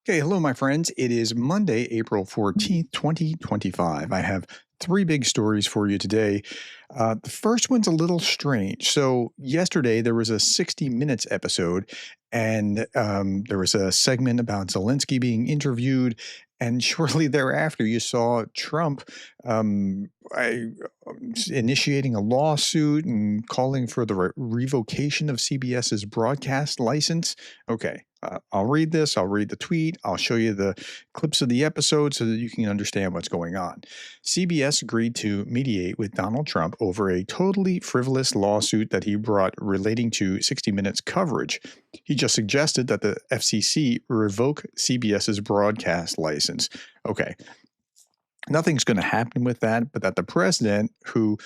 Okay, hello, my friends. It is Monday, April 14th, 2025. I have three big stories for you today. The first one's a little strange. So, yesterday there was a 60 Minutes episode, and there was a segment about Zelensky being interviewed. And shortly thereafter, you saw Trump um, I, initiating a lawsuit and calling for the revocation of CBS's broadcast license. Okay, I'll read this. I'll read the tweet. I'll show you the clips of the episode so that you can understand what's going on. CBS agreed to mediate with Donald Trump over a totally frivolous lawsuit that he brought relating to 60 Minutes coverage. He just suggested that the FCC revoke CBS's broadcast license. Okay, nothing's going to happen with that, but that the president, who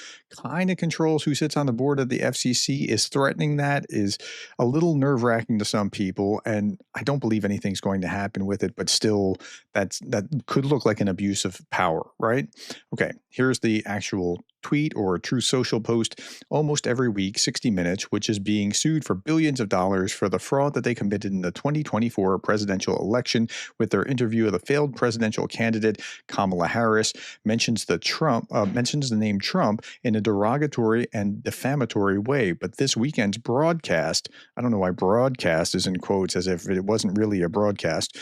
kind of controls who sits on the board of the FCC, is threatening that is a little nerve-wracking to some people, and I don't believe anything's going to happen with it, but still, that could look like an abuse of power, right? Okay, here's the actual tweet or True Social post. Almost every week, 60 Minutes, which is being sued for billions of dollars for the fraud that they committed in the 2024 presidential election with their interview of the failed presidential candidate Kamala Harris, mentions the name Trump in a derogatory and defamatory way. But this weekend's broadcast, I don't know why broadcast is in quotes as if it wasn't really a broadcast,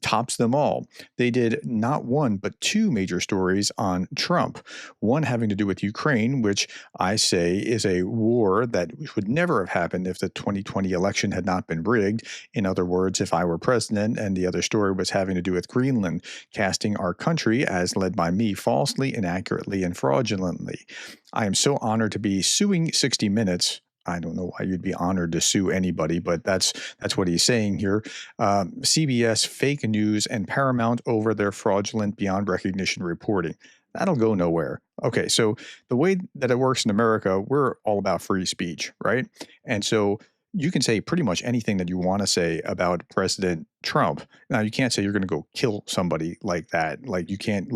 tops them all. They did not one but two major stories on Trump, one having to do with Ukraine, which I say is a war that would never have happened if the 2020 election had not been rigged. In other words, if I were president. And the other story was having to do with Greenland, casting our country, as led by me, falsely, inaccurately, and fraudulently. I am so honored to be suing 60 Minutes. I don't know why you'd be honored to sue anybody, but that's what he's saying here. CBS, fake news, and Paramount over their fraudulent beyond recognition reporting. That'll go nowhere. Okay, so the way that it works in America, we're all about free speech, right? And so you can say pretty much anything that you want to say about President Trump. Now, you can't say you're going to go kill somebody like that. Like, you can't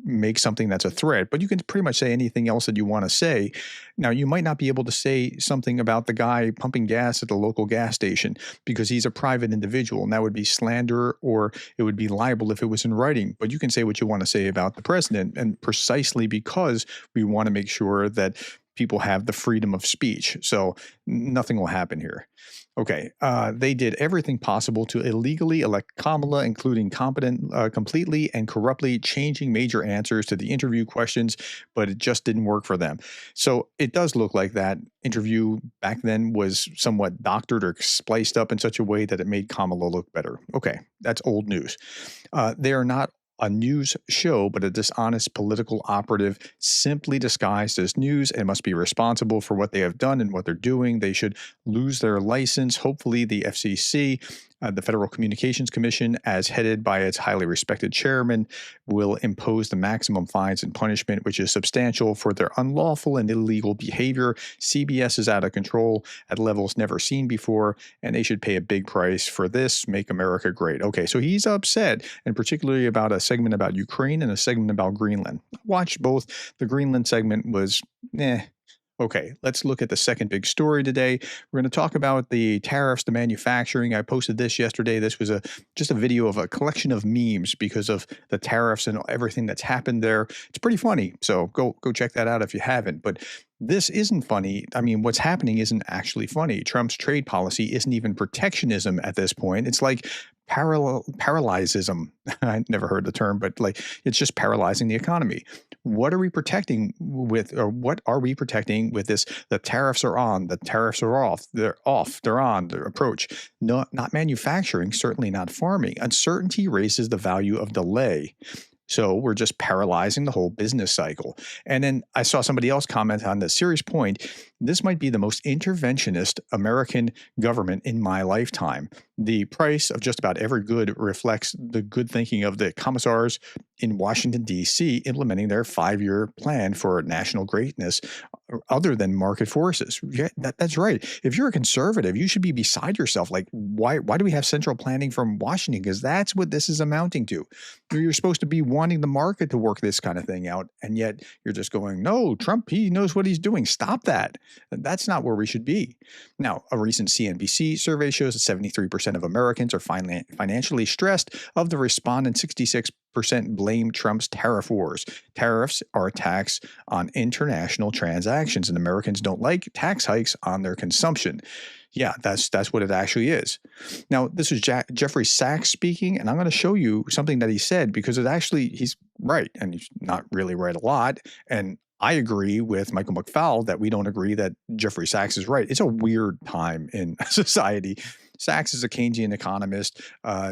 make something that's a threat, but you can pretty much say anything else that you want to say. Now, you might not be able to say something about the guy pumping gas at the local gas station because he's a private individual, and that would be slander, or it would be libel if it was in writing. But you can say what you want to say about the president, and precisely because we want to make sure that people have the freedom of speech. So nothing will happen here. Okay, they did everything possible to illegally elect Kamala, including completely and corruptly changing major answers to the interview questions, but it just didn't work for them. So it does look like that interview back then was somewhat doctored or spliced up in such a way that it made Kamala look better. Okay, that's old news. They are not a news show, but a dishonest political operative simply disguised as news, and must be responsible for what they have done and what they're doing. They should lose their license. Hopefully, the FCC, the Federal Communications Commission, as headed by its highly respected chairman, will impose the maximum fines and punishment, which is substantial, for their unlawful and illegal behavior. CBS is out of control at levels never seen before, and they should pay a big price for this. Make America great. Okay, so he's upset, and particularly about a segment about Ukraine and a segment about Greenland. Watched both. The Greenland segment was Okay, let's look at the second big story today. We're going to talk about the tariffs, the manufacturing. I posted this yesterday. This was just a video of a collection of memes because of the tariffs and everything that's happened there. It's pretty funny, so go check that out if you haven't. But this isn't funny. I mean, what's happening isn't actually funny. Trump's trade policy isn't even protectionism at this point. It's like paralysism. I never heard the term, but it's just paralyzing the economy. What are we protecting with, or what are we protecting with this? The tariffs are on, the tariffs are off, they're on, their approach. No, not manufacturing, certainly not farming. Uncertainty raises the value of delay. So we're just paralyzing the whole business cycle. And then I saw somebody else comment on the serious point. This might be the most interventionist American government in my lifetime. The price of just about every good reflects the good thinking of the commissars in Washington, D.C., implementing their 5-year plan for national greatness other than market forces. Yeah, that's right. If you're a conservative, you should be beside yourself. Like, why do we have central planning from Washington? Because that's what this is amounting to. You're supposed to be one wanting the market to work this kind of thing out. And yet you're just going, no, Trump, he knows what he's doing. Stop that. That's not where we should be. Now, a recent CNBC survey shows that 73% of Americans are financially stressed. Of the respondents, 66% blame Trump's tariff wars. Tariffs are a tax on international transactions, and Americans don't like tax hikes on their consumption. Yeah, that's what it actually is. Now, this is Jeffrey Sachs speaking, and I'm going to show you something that he said because he's right, and he's not really right a lot. And I agree with Michael McFaul that we don't agree that Jeffrey Sachs is right. It's a weird time in society. Sachs is a Keynesian economist.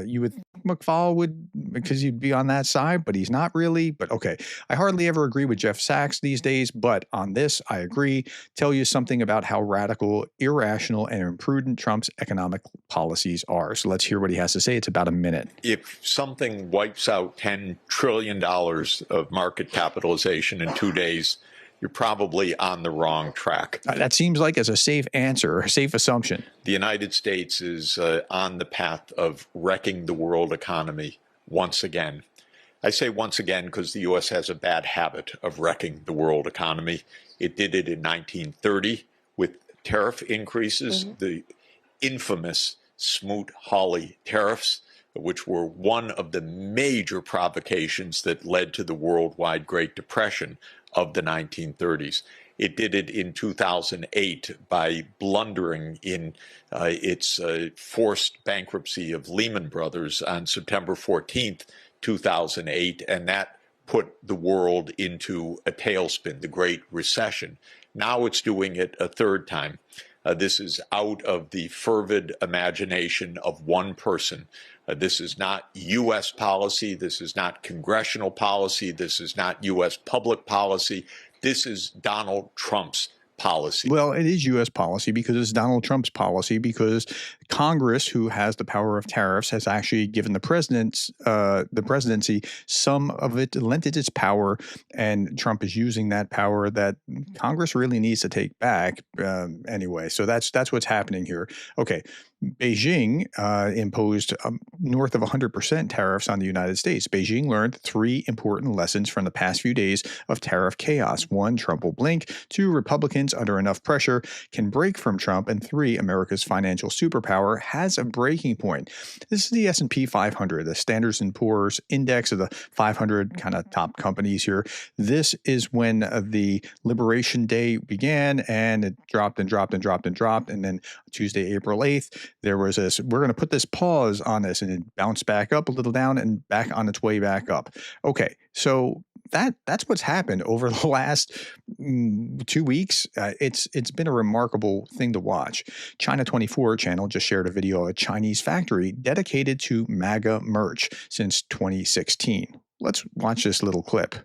You would think McFaul would, because he'd be on that side, but he's not really. But okay, I hardly ever agree with Jeff Sachs these days, but on this, I agree. Tell you something about how radical, irrational, and imprudent Trump's economic policies are. So let's hear what he has to say. It's about a minute. If something wipes out $10 trillion of market capitalization in 2 days, you're probably on the wrong track. That seems like as a safe answer, a safe assumption. The United States is on the path of wrecking the world economy once again. I say once again because the U.S. has a bad habit of wrecking the world economy. It did it in 1930 with tariff increases, the infamous Smoot-Hawley tariffs, which were one of the major provocations that led to the worldwide Great Depression of the 1930s. It did it in 2008 by blundering in its forced bankruptcy of Lehman Brothers on September 14th, 2008, and that put the world into a tailspin, the Great Recession. Now it's doing it a third time. This is out of the fervid imagination of one person. This is not U.S. policy. This is not congressional policy. This is not U.S. public policy. This is Donald Trump's policy. Well, it is U.S. policy because it's Donald Trump's policy because Congress, who has the power of tariffs, has actually given the presidency some of it, lent it its power, and Trump is using that power that Congress really needs to take back anyway. So that's what's happening here. Okay. Beijing imposed north of 100% tariffs on the United States. Beijing learned 3 important lessons from the past few days of tariff chaos. 1, Trump will blink. 2, Republicans under enough pressure can break from Trump. And 3, America's financial superpower has a breaking point. This is the S&P 500, the Standard & Poor's index of the 500 kind of top companies here. This is when the Liberation Day began, and it dropped and dropped and dropped and dropped. And then Tuesday, April 8th, there was this, we're going to put this pause on this, and it bounced back up a little down and back on its way back up. Okay, so that's what's happened over the last 2 weeks. It's been a remarkable thing to watch. China 24 channel just shared a video of a Chinese factory dedicated to MAGA merch since 2016. Let's watch this little clip.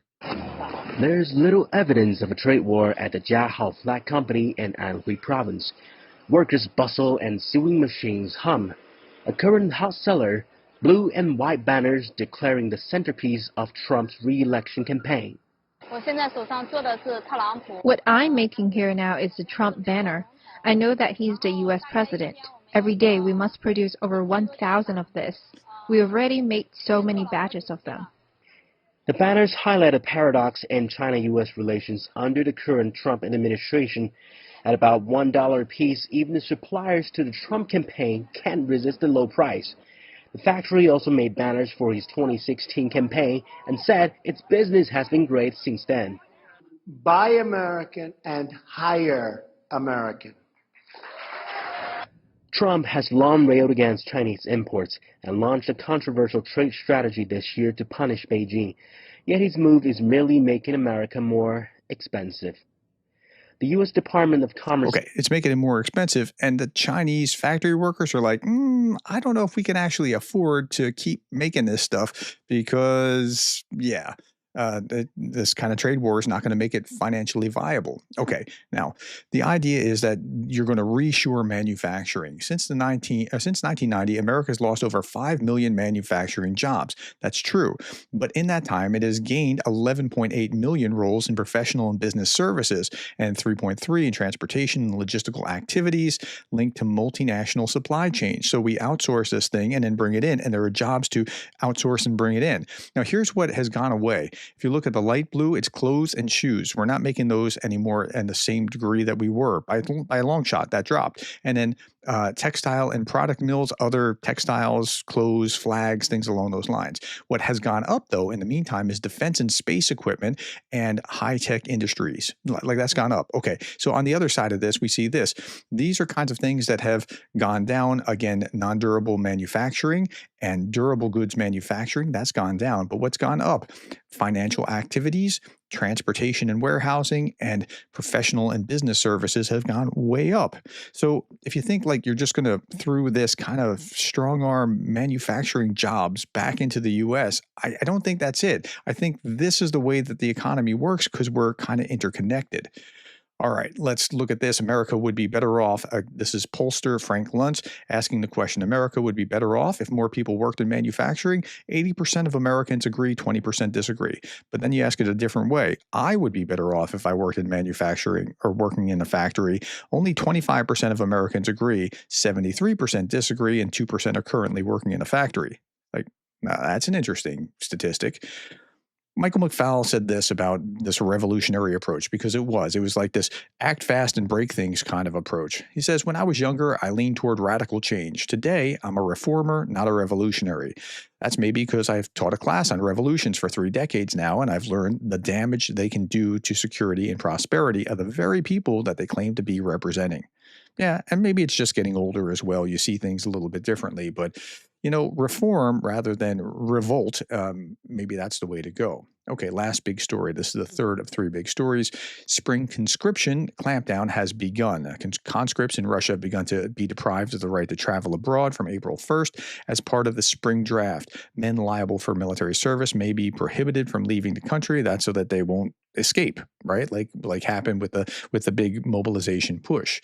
There's little evidence of a trade war at the Jiahao Flag Company in Anhui Province. Workers bustle and sewing machines hum. A current hot seller, blue and white banners declaring the centerpiece of Trump's re-election campaign. What I'm making here now is the Trump banner. I know that he's the U.S. president. Every day we must produce over 1,000 of this. We already made so many batches of them. The banners highlight a paradox in China-U.S. relations under the current Trump administration. At about $1 a piece, even the suppliers to the Trump campaign can't resist the low price. The factory also made banners for his 2016 campaign and said its business has been great since then. Buy American and hire American. Trump has long railed against Chinese imports and launched a controversial trade strategy this year to punish Beijing. Yet his move is merely making America more expensive. The U.S. Department of Commerce... Okay, it's making it more expensive, and the Chinese factory workers are like, I don't know if we can actually afford to keep making this stuff because, yeah, this kind of trade war is not going to make it financially viable. Okay, now the idea is that you're going to reshore manufacturing. Since 1990, America has lost over 5 million manufacturing jobs. That's true, but in that time, it has gained 11.8 million roles in professional and business services and 3.3 in transportation and logistical activities linked to multinational supply chains. So we outsource this thing and then bring it in, and there are jobs to outsource and bring it in. Now, here's what has gone away. If you look at the light blue, it's clothes and shoes. We're not making those anymore in the same degree that we were. By a long shot, that dropped. And then textile and product mills, other textiles, clothes, flags, things along those lines. What has gone up, though, in the meantime, is defense and space equipment and high-tech industries. Like that's gone up. Okay, so on the other side of this, we see this. These are kinds of things that have gone down. Again, non-durable manufacturing and durable goods manufacturing, that's gone down. But what's gone up? Financial activities, transportation and warehousing, and professional and business services have gone way up. So if you think like you're just going to throw this kind of strong arm manufacturing jobs back into the U.S., I don't think that's it. I think this is the way that the economy works because we're kind of interconnected. All right, let's look at this. America would be better off. This is pollster Frank Luntz asking the question, America would be better off if more people worked in manufacturing. 80% of Americans agree, 20% disagree. But then you ask it a different way. I would be better off if I worked in manufacturing or working in a factory. Only 25% of Americans agree, 73% disagree, and 2% are currently working in a factory. Like, that's an interesting statistic. Michael McFowle said this about this revolutionary approach because it was like this act fast and break things kind of approach. He says, when I was younger, I leaned toward radical change. Today, I'm a reformer, not a revolutionary. That's maybe because I've taught a class on revolutions for 3 decades now, and I've learned the damage they can do to security and prosperity of the very people that they claim to be representing. Yeah, and maybe it's just getting older as well. You see things a little bit differently, but reform rather than revolt, maybe that's the way to go. Okay, last big story. This is the third of 3 big stories. Spring conscription clampdown has begun. Conscripts in Russia have begun to be deprived of the right to travel abroad from April 1st as part of the spring draft. Men liable for military service may be prohibited from leaving the country. That's so that they won't escape, right? Like happened with the big mobilization push.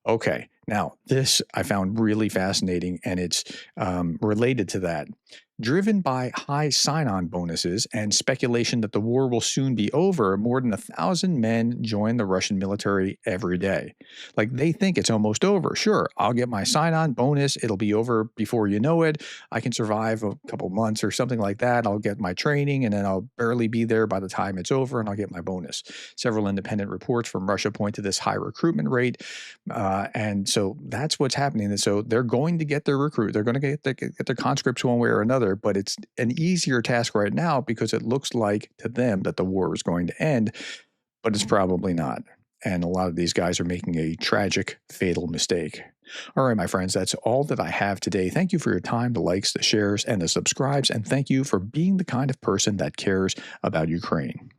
Okay, now this I found really fascinating, and it's related to that. Driven by high sign-on bonuses and speculation that the war will soon be over, more than 1,000 men join the Russian military every day. Like they think it's almost over. Sure, I'll get my sign-on bonus. It'll be over before you know it. I can survive a couple months or something like that. I'll get my training, and then I'll barely be there by the time it's over, and I'll get my bonus. Several independent reports from Russia point to this high recruitment rate. And so that's what's happening. And so they're going to get their recruit. They're going to get their conscripts one way or another. But it's an easier task right now because it looks like to them that the war is going to end, but it's probably not. And a lot of these guys are making a tragic, fatal mistake. All right, my friends, that's all that I have today. Thank you for your time, the likes, the shares, and the subscribes, and thank you for being the kind of person that cares about Ukraine.